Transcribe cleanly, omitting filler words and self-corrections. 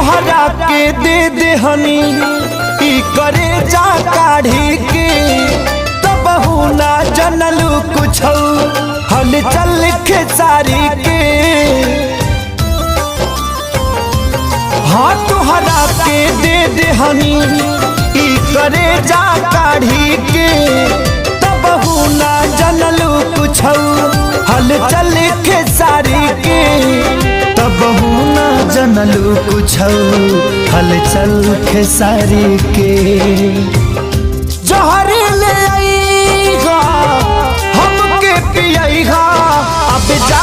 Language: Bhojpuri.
तोहरा के दे देहनी ई करे जा काढ़ी के तब ना जनलू कुछ हल चल खेसारी के। हाँ तोहरा के दे देहनी ई करे जा काढ़ी के तब ना जनलू कुछ हल चल खेसारी के तब ना जनलू कुछ हल चल खेसारी के। जहर ले आईगा हमके पियाईगा अब जा